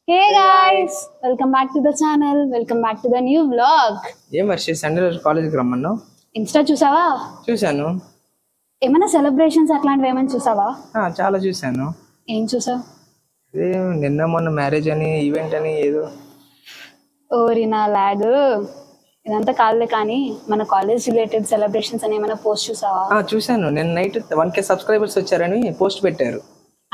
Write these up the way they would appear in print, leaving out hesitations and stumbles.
Hey guys, welcome back to the channel. Welcome back to the new vlog. ఏం Varshi Sunday రోజు కాలేజ్కి రమ్మన్నావు? Insta చూసావా? చూశాను. ఏమైనా సెలబ్రేషన్స్ అట్లాంటివి ఏమైనా చూసావా? చాలా చూశాను. ఏం చూసావు? నిన్న మొన్న మ్యారేజ్ అని ఈవెంట్ అని ఏదో. ఓరి నా లాగ్, ఇదంతా కాదులే. కానీ మన కాలేజ్ రిలేటెడ్ సెలబ్రేషన్స్ అని ఏమైనా పోస్ట్ చూసావా? చూశాను. నిన్న నైట్ 1K సబ్స్క్రైబర్స్ వచ్చారని పోస్ట్ పెట్టారు.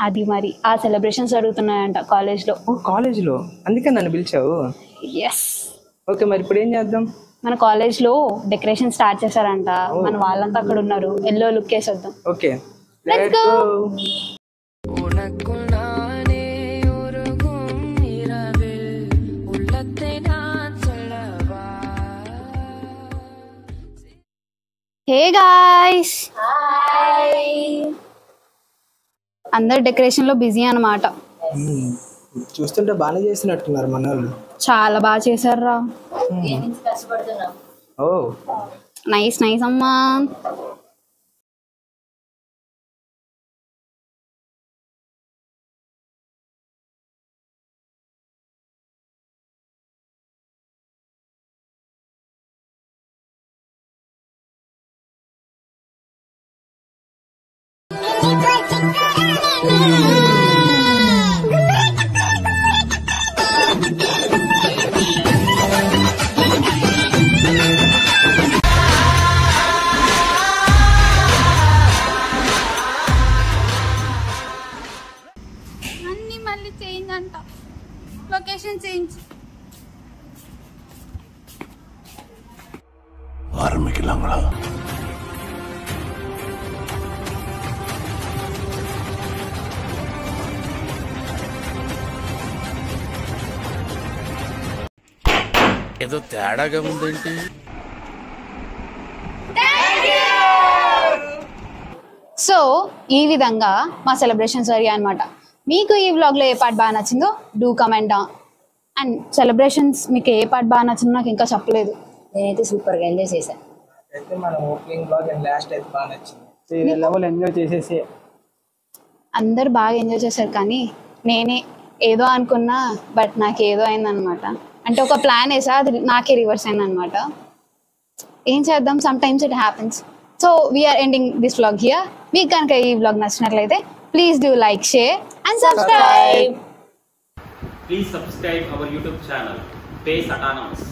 అది మరి ఆ సెలబ్రేషన్స్ జరుగుతున్నాయంట కాలేజ్లో. కాలేజ్లో? అందుకే నన్ను పిలిచావు? ఎస్. ఓకే, మరి ఇప్పుడు ఏం చేద్దాం? మన కాలేజ్లో డెకరేషన్ స్టార్ట్ చేశారంట. మన వాళ్ళంతా అక్కడ ఉన్నారు. ఎల్లో లుక్ వేసి వద్దాం. Okay, let's go. Hey guys, అందరు డెకరేషన్ లో బిజీ అన్నమాట. చూస్తుంటే బాగానే చేసినట్టున్నారు మన వాళ్ళు. చాలా బాగా చేశారు. ఓ నైస్ నైస్ అమ్మా. అన్ని మళ్ళీ చేంజ్ అంట, లొకేషన్ చేంజ్. ఏదో తేడాగా ఉందేంటి? సో ఈ విధంగా మా సెలబ్రేషన్స్ జరిగాయి అనమాట. మీకు ఈ వ్లాగ్లో ఏ పార్ట్ బాగా నచ్చిందో do comment down. And celebrations మీకు ఏ పార్ట్ బాగా నచ్చిందో నాకు ఇంకా చెప్పలేదు. నేనైతే సూపర్గా ఎంజాయ్ చేశాను. అయితే మన ఓపెనింగ్ బ్లాగ్ అండ్ లాస్ట్ అయితే బాగా నచ్చింది. లెవెల్ ఎంజాయ్ చేసేసి అందరు బాగా ఎంజాయ్ చేశారు, కానీ నేనే ఏదో అనుకున్నా బట్ నాకు ఏదో అయిందనమాట. అంటే ఒక ప్లాన్ వేసా, అది నాకే రివర్స్ అయిందనమాట. ఏం చేద్దాం, some times it happens. So we are ending this vlog here. మీకు కనుక ఈ వ్లాగ్ నచ్చినట్లయితే please do like, share and subscribe. Please subscribe our YouTube channel, Pace Autonomous.